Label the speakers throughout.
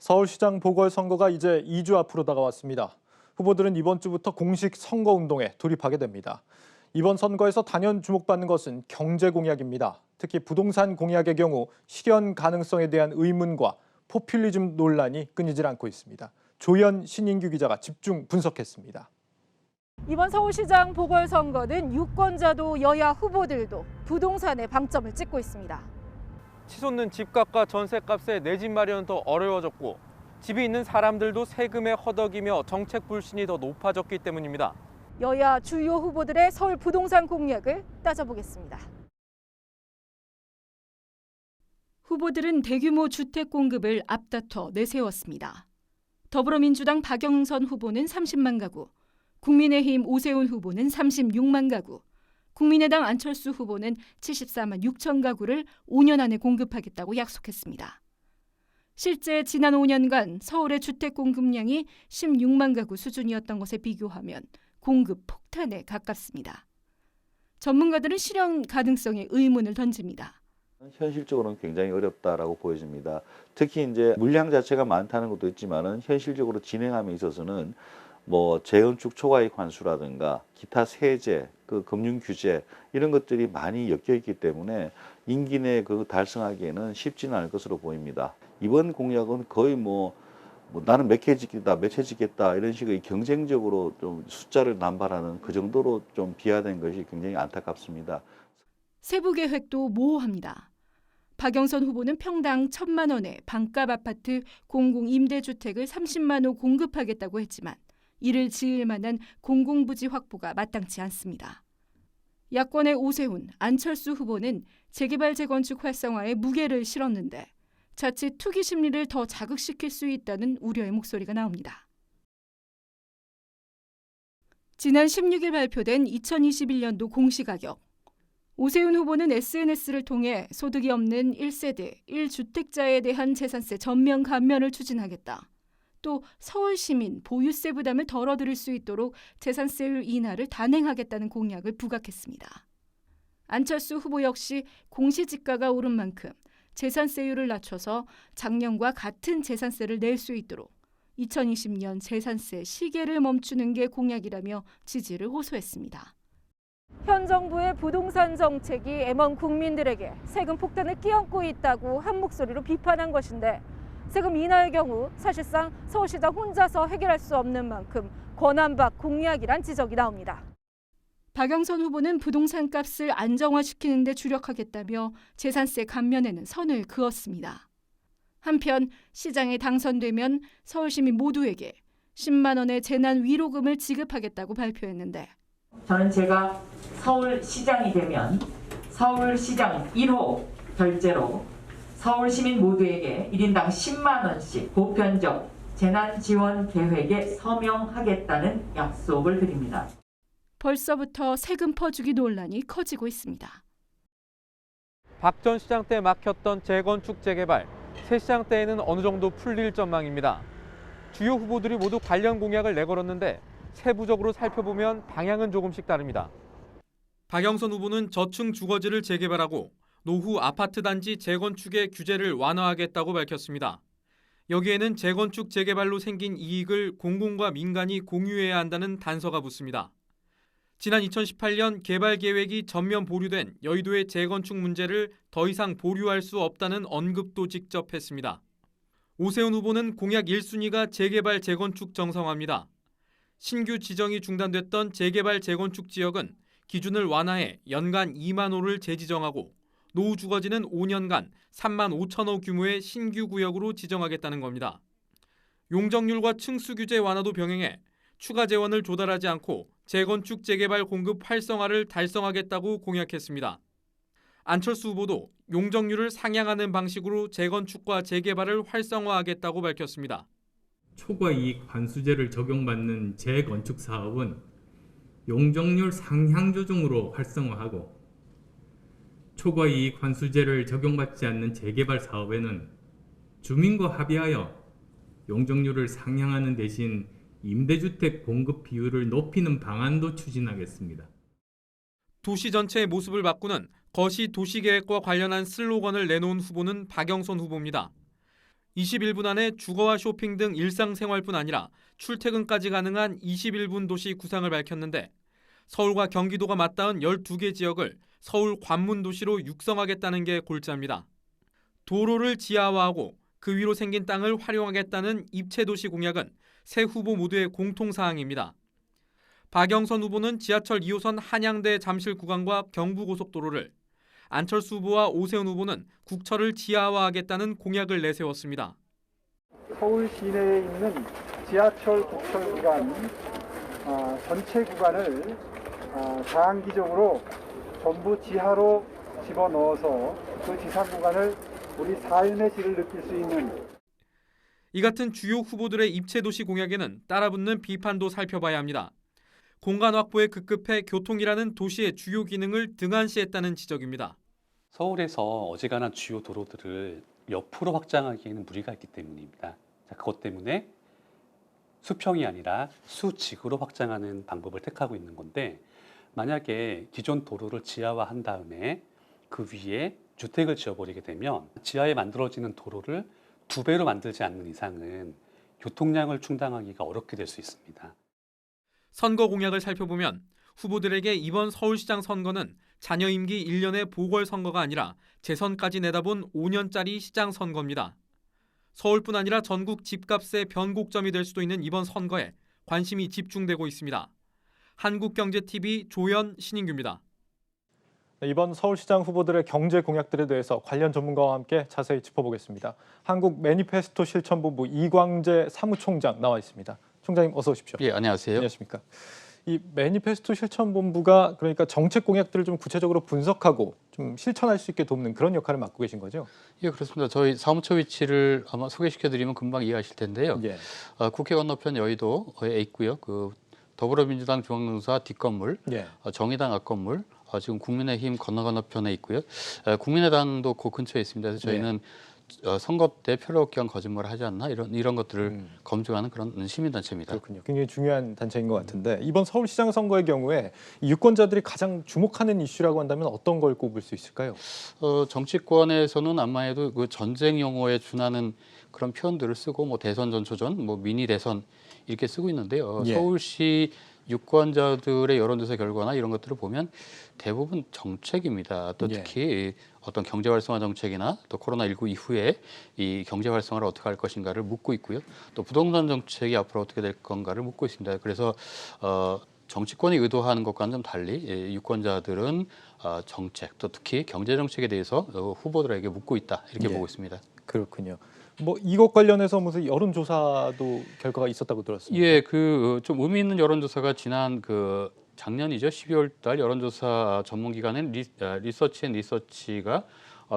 Speaker 1: 서울시장 보궐선거가 이제 2주 앞으로 다가왔습니다. 후보들은 이번 주부터 공식 선거운동에 돌입하게 됩니다. 이번 선거에서 단연 주목받는 것은 경제 공약입니다. 특히 부동산 공약의 경우 실현 가능성에 대한 의문과 포퓰리즘 논란이 끊이질 않고 있습니다. 조연 신인규 기자가 집중 분석했습니다.
Speaker 2: 이번 서울시장 보궐선거는 유권자도 여야 후보들도 부동산에 방점을 찍고 있습니다.
Speaker 3: 치솟는 집값과 전셋값에 내 집 마련은 더 어려워졌고 집이 있는 사람들도 세금에 허덕이며 정책 불신이 더 높아졌기 때문입니다.
Speaker 2: 여야 주요 후보들의 서울 부동산 공약을 따져보겠습니다. 후보들은 대규모 주택 공급을 앞다퉈 내세웠습니다. 더불어민주당 박영선 후보는 30만 가구, 국민의힘 오세훈 후보는 36만 가구, 국민의당 안철수 후보는 74만 6천 가구를 5년 안에 공급하겠다고 약속했습니다. 실제 지난 5년간 서울의 주택 공급량이 16만 가구 수준이었던 것에 비교하면 공급 폭탄에 가깝습니다. 전문가들은 실현 가능성에 의문을 던집니다.
Speaker 4: 현실적으로는 굉장히 어렵다라고 보여집니다. 특히 이제 물량 자체가 많다는 것도 있지만은 현실적으로 진행함에 있어서는 재건축 초과이익 환수라든가 기타 세제, 금융 규제 이런 것들이 많이 엮여 있기 때문에 임기 내에 달성하기에는 쉽지는 않을 것으로 보입니다. 이번 공약은 거의 나는 몇 개 짓겠다, 몇 채 짓겠다 이런 식의 경쟁적으로 좀 숫자를 남발하는 그 정도로 좀 비화된 것이 굉장히 안타깝습니다.
Speaker 2: 세부 계획도 모호합니다. 박영선 후보는 평당 1,000만 원의 반값 아파트 공공임대주택을 30만 호 공급하겠다고 했지만 이를 지을 만한 공공부지 확보가 마땅치 않습니다. 야권의 오세훈, 안철수 후보는 재개발 재건축 활성화에 무게를 실었는데 자칫 투기 심리를 더 자극시킬 수 있다는 우려의 목소리가 나옵니다. 지난 16일 발표된 2021년도 공시가격. 오세훈 후보는 SNS를 통해 소득이 없는 1세대 1주택자에 대한 재산세 전면 감면을 추진하겠다. 또 서울 시민 보유세 부담을 덜어드릴 수 있도록 재산세율 인하를 단행하겠다는 공약을 부각했습니다. 안철수 후보 역시 공시지가가 오른 만큼 재산세율을 낮춰서 작년과 같은 재산세를 낼 수 있도록 2020년 재산세 시계를 멈추는 게 공약이라며 지지를 호소했습니다. 현 정부의 부동산 정책이 M1 국민들에게 세금 폭탄을 끼얹고 있다고 한 목소리로 비판한 것인데 세금 인하의 경우 사실상 서울시장 혼자서 해결할 수 없는 만큼 권한박 공약이란 지적이 나옵니다. 박영선 후보는 부동산 값을 안정화시키는 데 주력하겠다며 재산세 감면에는 선을 그었습니다. 한편 시장에 당선되면 서울시민 모두에게 10만 원의 재난 위로금을 지급하겠다고 발표했는데
Speaker 5: 저는 제가 서울시장이 되면 서울시장 1호 결제로 서울 시민 모두에게 1인당 10만 원씩 보편적 재난지원 계획에 서명하겠다는 약속을 드립니다.
Speaker 2: 벌써부터 세금 퍼주기 논란이 커지고 있습니다.
Speaker 3: 박 전 시장 때 막혔던 재건축 재개발, 새 시장 때에는 어느 정도 풀릴 전망입니다. 주요 후보들이 모두 관련 공약을 내걸었는데 세부적으로 살펴보면 방향은 조금씩 다릅니다. 박영선 후보는 저층 주거지를 재개발하고 노후 아파트 단지 재건축의 규제를 완화하겠다고 밝혔습니다. 여기에는 재건축 재개발로 생긴 이익을 공공과 민간이 공유해야 한다는 단서가 붙습니다. 지난 2018년 개발 계획이 전면 보류된 여의도의 재건축 문제를 더 이상 보류할 수 없다는 언급도 직접 했습니다. 오세훈 후보는 공약 1순위가 재개발 재건축 정상화입니다. 신규 지정이 중단됐던 재개발 재건축 지역은 기준을 완화해 연간 2만 호를 재지정하고 노후 주거지는 5년간 3만 5천 호 규모의 신규 구역으로 지정하겠다는 겁니다. 용적률과 층수 규제 완화도 병행해 추가 재원을 조달하지 않고 재건축 재개발 공급 활성화를 달성하겠다고 공약했습니다. 안철수 후보도 용적률을 상향하는 방식으로 재건축과 재개발을 활성화하겠다고 밝혔습니다.
Speaker 6: 초과이익 환수제를 적용받는 재건축 사업은 용적률 상향 조정으로 활성화하고 초과이익 환수제를 적용받지 않는 재개발 사업에는 주민과 합의하여 용적률을 상향하는 대신 임대주택 공급 비율을 높이는 방안도 추진하겠습니다.
Speaker 3: 도시 전체의 모습을 바꾸는 거시 도시계획과 관련한 슬로건을 내놓은 후보는 박영선 후보입니다. 21분 안에 주거와 쇼핑 등 일상생활뿐 아니라 출퇴근까지 가능한 21분 도시 구상을 밝혔는데 서울과 경기도가 맞닿은 12개 지역을 서울 관문도시로 육성하겠다는 게 골자입니다. 도로를 지하화하고 그 위로 생긴 땅을 활용하겠다는 입체도시 공약은 세 후보 모두의 공통사항입니다. 박영선 후보는 지하철 2호선 한양대 잠실 구간과 경부고속도로를, 안철수 후보와 오세훈 후보는 국철을 지하화하겠다는 공약을 내세웠습니다.
Speaker 7: 서울 시내에 있는 지하철 국철 구간 전체 구간을 장기적으로 전부 지하로 집어넣어서 그 지상 구간을 우리 삶의 질을 느낄 수 있는
Speaker 3: 이 같은 주요 후보들의 입체도시 공약에는 따라붙는 비판도 살펴봐야 합니다. 공간 확보에 급급해 교통이라는 도시의 주요 기능을 등한시했다는 지적입니다.
Speaker 8: 서울에서 어지간한 주요 도로들을 옆으로 확장하기에는 무리가 있기 때문입니다. 자, 그것 때문에 수평이 아니라 수직으로 확장하는 방법을 택하고 있는 건데, 만약에 기존 도로를 지하화한 다음에 그 위에 주택을 지어버리게 되면 지하에 만들어지는 도로를 2배로 만들지 않는 이상은 교통량을 충당하기가 어렵게 될 수 있습니다.
Speaker 3: 선거 공약을 살펴보면 후보들에게 이번 서울시장 선거는 자녀 임기 1년의 보궐선거가 아니라 재선까지 내다본 5년짜리 시장 선거입니다. 서울뿐 아니라 전국 집값의 변곡점이 될 수도 있는 이번 선거에 관심이 집중되고 있습니다. 한국경제TV 조현 신인규입니다.
Speaker 1: 이번 서울시장 후보들의 경제 공약들에 대해서 관련 전문가와 함께 자세히 짚어보겠습니다. 한국 매니페스토 실천본부 이광재 사무총장 나와 있습니다. 총장님 어서 오십시오.
Speaker 9: 예, 안녕하세요.
Speaker 1: 안녕하십니까. 이 매니페스토 실천본부가 그러니까 정책 공약들을 좀 구체적으로 분석하고 좀 실천할 수 있게 돕는 그런 역할을 맡고 계신 거죠?
Speaker 9: 예, 그렇습니다. 저희 사무처 위치를 아마 소개시켜드리면 금방 이해하실 텐데요.
Speaker 1: 예.
Speaker 9: 국회 건너편 여의도에 있고요. 그 더불어민주당 중앙노사 뒷건물,
Speaker 1: 예.
Speaker 9: 정의당 앞건물, 지금 국민의힘 건너편에 있고요. 국민의당도 그 근처에 있습니다. 그래서 저희는 선거 때 표로 기한 거짓말을 하지 않나 이런 것들을 검증하는 그런 시민단체입니다.
Speaker 1: 그렇군요. 굉장히 중요한 단체인 것 같은데 이번 서울시장 선거의 경우에 이 유권자들이 가장 주목하는 이슈라고 한다면 어떤 걸 꼽을 수 있을까요?
Speaker 9: 정치권에서는 아마도 그 전쟁 용어에 준하는 그런 표현들을 쓰고 뭐 대선 전초전, 뭐 미니 대선 이렇게 쓰고 있는데요.
Speaker 1: 예.
Speaker 9: 서울시 유권자들의 여론조사 결과나 이런 것들을 보면 대부분 정책입니다. 또 특히 어떤 경제 활성화 정책이나 또 코로나19 이후에 이 경제 활성화를 어떻게 할 것인가를 묻고 있고요. 또 부동산 정책이 앞으로 어떻게 될 건가를 묻고 있습니다. 그래서 정치권이 의도하는 것과는 좀 달리 유권자들은 정책, 또 특히 경제 정책에 대해서 후보들에게 묻고 있다 이렇게 보고 있습니다.
Speaker 1: 그렇군요. 뭐 이것 관련해서 무슨 여론조사도 결과가 있었다고 들었습니다.
Speaker 9: 예, 그 좀 의미 있는 여론조사가 지난 그 작년이죠. 12월달 여론조사 전문기관인 리서치앤리서치가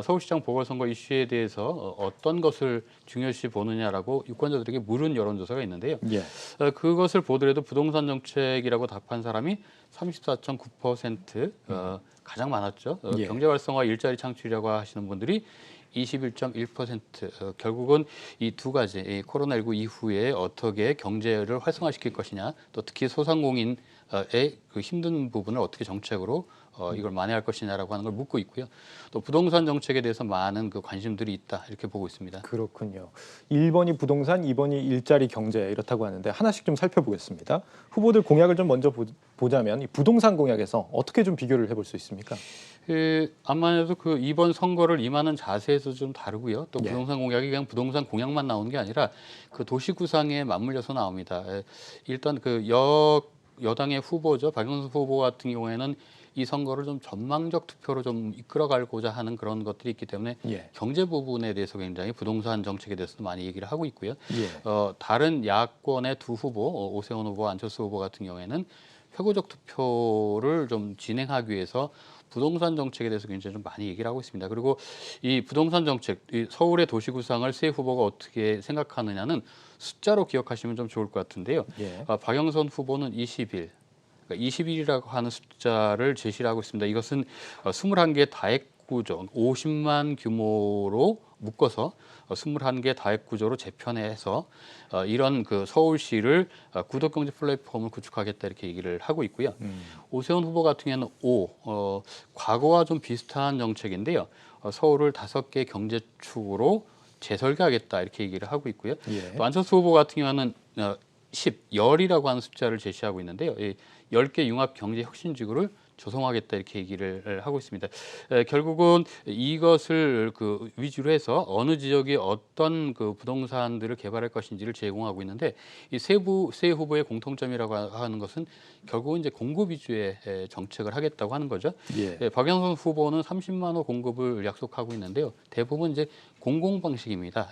Speaker 9: 서울시장 보궐선거 이슈에 대해서 어떤 것을 중요시 보느냐라고 유권자들에게 물은 여론조사가 있는데요.
Speaker 1: 예.
Speaker 9: 그것을 보더라도 부동산 정책이라고 답한 사람이 34.9% 가장 많았죠.
Speaker 1: 예.
Speaker 9: 경제 활성화, 일자리 창출이라고 하시는 분들이 21.1%. 결국은 이 두 가지, 이 코로나19 이후에 어떻게 경제를 활성화시킬 것이냐, 또 특히 소상공인의 그 힘든 부분을 어떻게 정책으로 이걸 만회할 것이냐라고 하는 걸 묻고 있고요. 또 부동산 정책에 대해서 많은 그 관심들이 있다 이렇게 보고 있습니다.
Speaker 1: 그렇군요. 1번이 부동산, 2번이 일자리 경제 이렇다고 하는데 하나씩 좀 살펴보겠습니다. 후보들 공약을 좀 먼저 보자면 이 부동산 공약에서 어떻게 좀 비교를 해볼 수 있습니까?
Speaker 9: 아마도 그 이번 선거를 임하는 자세에서 좀 다르고요. 또
Speaker 1: 예.
Speaker 9: 부동산 공약이 그냥 부동산 공약만 나오는 게 아니라 그 도시 구상에 맞물려서 나옵니다. 일단 그 여당의 후보죠. 박영선 후보 같은 경우에는 이 선거를 좀 전망적 투표로 좀 이끌어가고자 하는 그런 것들이 있기 때문에 경제 부분에 대해서 굉장히 부동산 정책에 대해서 많이 얘기를 하고 있고요. 다른 야권의 두 후보, 오세훈 후보, 안철수 후보 같은 경우에는 회고적 투표를 좀 진행하기 위해서 부동산 정책에 대해서 굉장히 좀 많이 얘기를 하고 있습니다. 그리고 이 부동산 정책, 이 서울의 도시 구상을 세 후보가 어떻게 생각하느냐는 숫자로 기억하시면 좀 좋을 것 같은데요. 박영선 후보는 20일, 그러니까 20일이라고 하는 숫자를 제시를 하고 있습니다. 이것은 21개 다액구조, 50만 규모로 묶어서 21개 다액구조로 재편해서 이런 그 서울시를 구독경제 플랫폼을 구축하겠다 이렇게 얘기를 하고 있고요. 오세훈 후보 같은 경우는 과거와 좀 비슷한 정책인데요. 서울을 5개 경제축으로 재설계하겠다 이렇게 얘기를 하고 있고요.
Speaker 1: 예.
Speaker 9: 또 안철수 후보 같은 경우는 10열이라고 하는 숫자를 제시하고 있는데요. 이 10개 융합 경제 혁신지구를 조성하겠다 이렇게 얘기를 하고 있습니다. 결국은 이것을 그 위주로 해서 어느 지역에 어떤 그 부동산들을 개발할 것인지를 제공하고 있는데 이 세 후보의 공통점이라고 하는 것은 결국은 이제 공급 위주의 정책을 하겠다고 하는 거죠.
Speaker 1: 예.
Speaker 9: 박영선 후보는 30만 호 공급을 약속하고 있는데요. 대부분 이제 공공 방식입니다.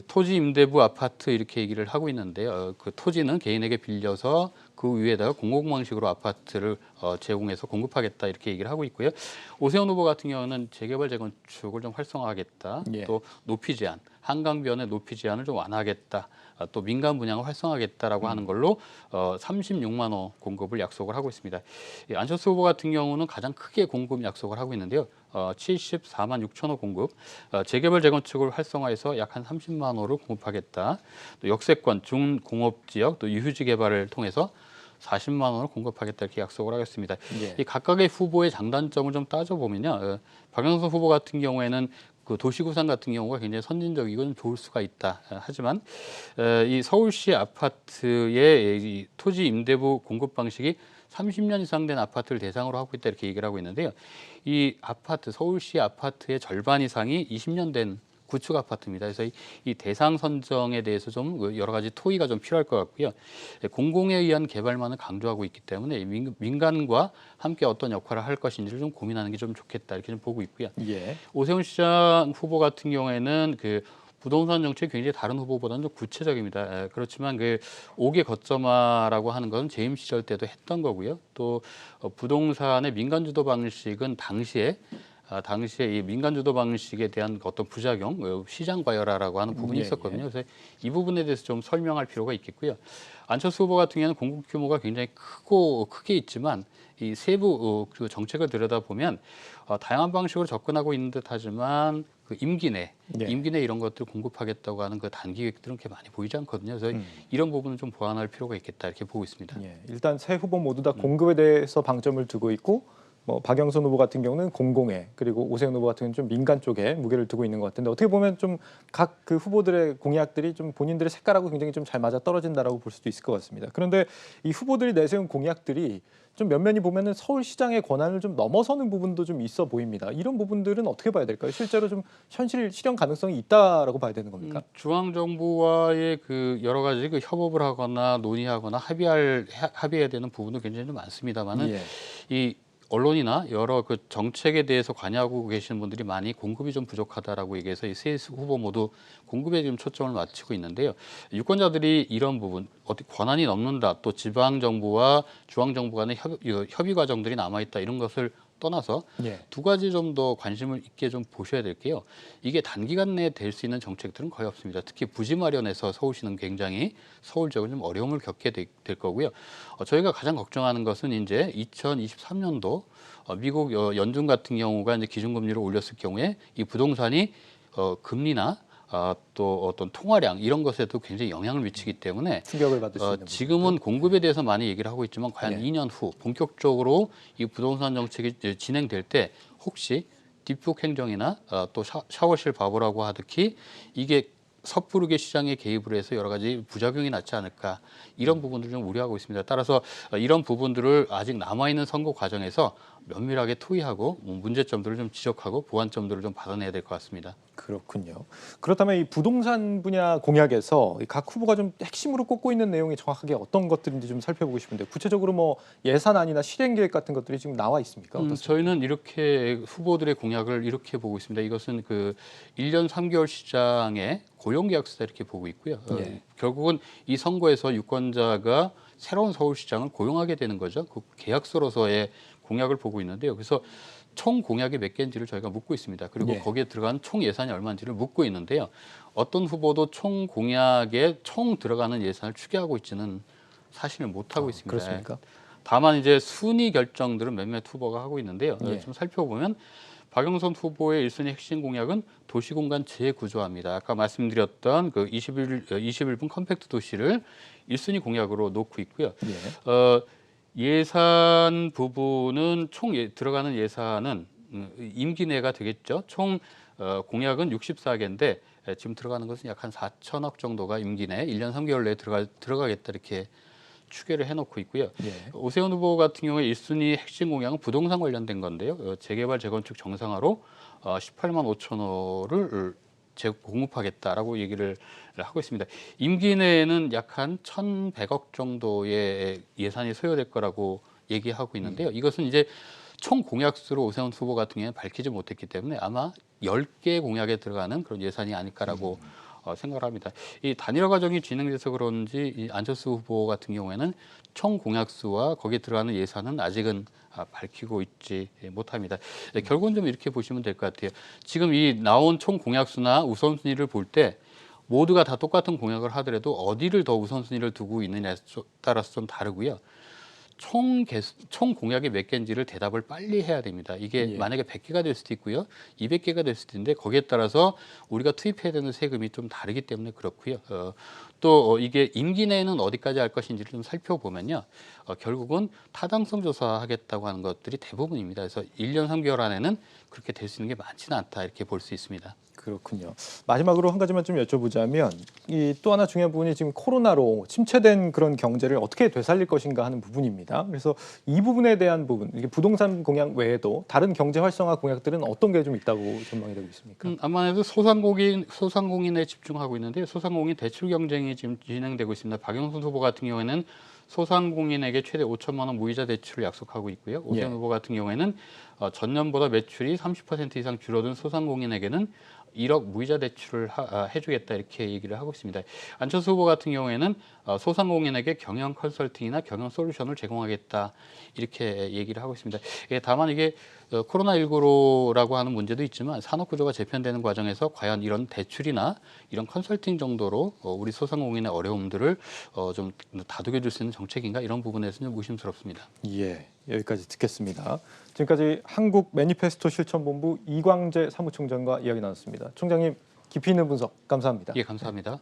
Speaker 9: 토지 임대부 아파트 이렇게 얘기를 하고 있는데요. 그 토지는 개인에게 빌려서 그 위에다가 공공 방식으로 아파트를 제공해서 공급하겠다 이렇게 얘기를 하고 있고요. 오세훈 후보 같은 경우는 재개발 재건축을 좀 활성화하겠다.
Speaker 1: 예.
Speaker 9: 또 높이 제한, 한강변의 높이 제한을 좀 완화하겠다. 또 민간 분양을 활성화하겠다라고 하는 걸로 36만 호 공급을 약속을 하고 있습니다. 안철수 후보 같은 경우는 가장 크게 공급 약속을 하고 있는데요. 74만 6천 호 공급, 재개발 재건축을 활성화해서 약 한 30만 호를 공급하겠다. 또 역세권, 중공업지역, 또 유휴지 개발을 통해서 40만 원을 공급하겠다 이렇게 약속을 하겠습니다.
Speaker 1: 예.
Speaker 9: 이 각각의 후보의 장단점을 좀 따져보면요. 박영선 후보 같은 경우에는 그 도시구상 같은 경우가 굉장히 선진적이고 좀 좋을 수가 있다. 하지만 이 서울시 아파트의 이 토지 임대부 공급 방식이 30년 이상 된 아파트를 대상으로 하고 있다 이렇게 얘기를 하고 있는데요. 이 아파트, 서울시 아파트의 절반 이상이 20년 된 구축 아파트입니다. 그래서 이 대상 선정에 대해서 좀 여러 가지 토의가 좀 필요할 것 같고요. 공공에 의한 개발만을 강조하고 있기 때문에 민간과 함께 어떤 역할을 할 것인지를 좀 고민하는 게 좀 좋겠다 이렇게 좀 보고 있고요.
Speaker 1: 예.
Speaker 9: 오세훈 시장 후보 같은 경우에는 그 부동산 정책이 굉장히 다른 후보보다는 좀 구체적입니다. 그렇지만 그 5개 거점화라고 하는 것은 재임 시절 때도 했던 거고요. 또 부동산의 민간 주도 방식은 당시에 이 민간 주도 방식에 대한 어떤 부작용, 시장 과열화라고 하는 부분이
Speaker 1: 예,
Speaker 9: 있었거든요. 그래서 이 부분에 대해서 좀 설명할 필요가 있겠고요. 안철수 후보 같은 경우는 공급 규모가 굉장히 크게 있지만 이 세부 그 정책을 들여다보면 다양한 방식으로 접근하고 있는 듯하지만 그 임기 내 이런 것들을 공급하겠다고 하는 그 단기 계획들은 그렇게 많이 보이지 않거든요. 그래서 이런 부분은 좀 보완할 필요가 있겠다 이렇게 보고 있습니다.
Speaker 1: 예. 일단 세 후보 모두 다 공급에 대해서 방점을 두고 있고 뭐 박영선 후보 같은 경우는 공공에 그리고 오세훈 후보 같은 경우는 좀 민간 쪽에 무게를 두고 있는 것 같은데 어떻게 보면 좀 각 그 후보들의 공약들이 좀 본인들의 색깔하고 굉장히 좀 잘 맞아 떨어진다라고 볼 수도 있을 것 같습니다. 그런데 이 후보들이 내세운 공약들이 좀 면면히 보면은 서울시장의 권한을 좀 넘어서는 부분도 좀 있어 보입니다. 이런 부분들은 어떻게 봐야 될까요? 실제로 좀 실현 가능성이 있다라고 봐야 되는 겁니까?
Speaker 9: 중앙 정부와의 그 여러 가지 그 협업을 하거나 논의하거나 합의해야 되는 부분도 굉장히 좀 많습니다만은
Speaker 1: 예.
Speaker 9: 이 언론이나 여러 그 정책에 대해서 관여하고 계시는 분들이 많이 공급이 좀 부족하다라고 얘기해서 이 세 후보 모두 공급에 지금 초점을 맞추고 있는데요. 유권자들이 이런 부분, 어떻게 권한이 넘는다, 또 지방 정부와 중앙 정부 간의 협의 과정들이 남아 있다 이런 것을 떠나서
Speaker 1: 예.
Speaker 9: 두 가지 좀 더 관심을 있게 좀 보셔야 될 게요. 이게 단기간 내에 될 수 있는 정책들은 거의 없습니다. 특히 부지 마련에서 서울시는 굉장히 서울적으로 좀 어려움을 겪게 될 거고요. 저희가 가장 걱정하는 것은 이제 2023년도 미국 연준 같은 경우가 이제 기준금리를 올렸을 경우에 이 부동산이 금리나 또 어떤 통화량 이런 것에도 굉장히 영향을 미치기 때문에
Speaker 1: 충격을 받을 수 있는
Speaker 9: 지금은 공급에 대해서 많이 얘기를 하고 있지만 과연
Speaker 1: 예.
Speaker 9: 2년 후 본격적으로 이 부동산 정책이 진행될 때 혹시 뒷북 행정이나 또 샤워실 바보라고 하듯이 이게 섣부르게 시장에 개입을 해서 여러 가지 부작용이 낳지 않을까 이런 부분들을 좀 우려하고 있습니다. 따라서 이런 부분들을 아직 남아있는 선거 과정에서 면밀하게 토의하고 문제점들을 좀 지적하고 보완점들을 좀 받아내야 될 것 같습니다.
Speaker 1: 그렇군요. 그렇다면 이 부동산 분야 공약에서 각 후보가 좀 핵심으로 꼽고 있는 내용이 정확하게 어떤 것들인지 좀 살펴보고 싶은데 구체적으로 뭐 예산안이나 실행 계획 같은 것들이 지금 나와 있습니까? 어떻습니까?
Speaker 9: 저희는 이렇게 후보들의 공약을 이렇게 보고 있습니다. 이것은 그 1년 3개월 시장의 고용계약서다 이렇게 보고 있고요.
Speaker 1: 예.
Speaker 9: 결국은 이 선거에서 유권자가 새로운 서울시장을 고용하게 되는 거죠. 그 계약서로서의 공약을 보고 있는데요. 그래서 총 공약이 몇 개인지를 저희가 묻고 있습니다. 그리고
Speaker 1: 예.
Speaker 9: 거기에 들어간 총 예산이 얼마인지를 묻고 있는데요. 어떤 후보도 총 공약에 총 들어가는 예산을 추계하고 있지는 사실을 못하고 있습니다.
Speaker 1: 그렇습니까?
Speaker 9: 다만 이제 순위 결정들은 몇몇 후보가 하고 있는데요.
Speaker 1: 예.
Speaker 9: 좀 살펴보면 박영선 후보의 1순위 핵심 공약은 도시공간 재구조화입니다. 아까 말씀드렸던 그 21분 컴팩트 도시를 1순위 공약으로 놓고 있고요.
Speaker 1: 예.
Speaker 9: 예산 부분은 들어가는 예산은 임기 내가 되겠죠. 총 공약은 64개인데 지금 들어가는 것은 약 한 4천억 정도가 임기 내 1년 3개월 내에 들어가겠다 이렇게 추계를 해놓고 있고요.
Speaker 1: 예.
Speaker 9: 오세훈 후보 같은 경우에 1순위 핵심 공약은 부동산 관련된 건데요. 재개발 재건축 정상화로 18만 5천 호를 공급하겠다라고 얘기를 하고 있습니다. 임기 내에는 약 한 1,100억 정도의 예산이 소요될 거라고 얘기하고 있는데요. 이것은 이제 총 공약수로 오세훈 후보 같은 경우에는 밝히지 못했기 때문에 아마 10개 공약에 들어가는 그런 예산이 아닐까라고 생각을 합니다. 이 단일화 과정이 진행돼서 그런지 이 안철수 후보 같은 경우에는 총 공약수와 거기에 들어가는 예산은 아직은 밝히고 있지 못합니다. 결국은 좀 이렇게 보시면 될 것 같아요. 지금 이 나온 총 공약수나 우선순위를 볼 때 모두가 다 똑같은 공약을 하더라도 어디를 더 우선순위를 두고 있느냐에 따라서 좀 다르고요. 총 공약이 몇 개인지를 대답을 빨리 해야 됩니다. 이게
Speaker 1: 예.
Speaker 9: 만약에 100개가 될 수도 있고요. 200개가 될 수도 있는데 거기에 따라서 우리가 투입해야 되는 세금이 좀 다르기 때문에 그렇고요. 또 이게 임기 내에는 어디까지 할 것인지를 좀 살펴보면요. 결국은 타당성 조사하겠다고 하는 것들이 대부분입니다. 그래서 1년 3개월 안에는 그렇게 될 수 있는 게 많지는 않다 이렇게 볼 수 있습니다.
Speaker 1: 그렇군요. 마지막으로 한 가지만 좀 여쭤보자면 이 또 하나 중요한 부분이 지금 코로나로 침체된 그런 경제를 어떻게 되살릴 것인가 하는 부분입니다. 그래서 이 부분에 대한 부분, 이게 부동산 공약 외에도 다른 경제 활성화 공약들은 어떤 게 좀 있다고 전망이 되고 있습니까?
Speaker 9: 아무래도 소상공인에 집중하고 있는데 소상공인 대출 경쟁이 지금 진행되고 있습니다. 박영선 후보 같은 경우에는 소상공인에게 최대 5천만 원 무이자 대출을 약속하고 있고요. 오세훈
Speaker 1: 예.
Speaker 9: 후보 같은 경우에는 전년보다 매출이 30% 이상 줄어든 소상공인에게는 1억 무이자 대출을 해주겠다 이렇게 얘기를 하고 있습니다. 안철수 후보 같은 경우에는 소상공인에게 경영 컨설팅이나 경영 솔루션을 제공하겠다 이렇게 얘기를 하고 있습니다. 다만 이게 코로나19라고 하는 문제도 있지만 산업 구조가 재편되는 과정에서 과연 이런 대출이나 이런 컨설팅 정도로 우리 소상공인의 어려움들을 좀 다독여줄 수 있는 정책인가 이런 부분에서는 좀 의심스럽습니다.
Speaker 1: 예, 여기까지 듣겠습니다. 지금까지 한국 매니페스토 실천본부 이광재 사무총장과 이야기 나눴습니다. 총장님 깊이 있는 분석 감사합니다.
Speaker 9: 예, 감사합니다.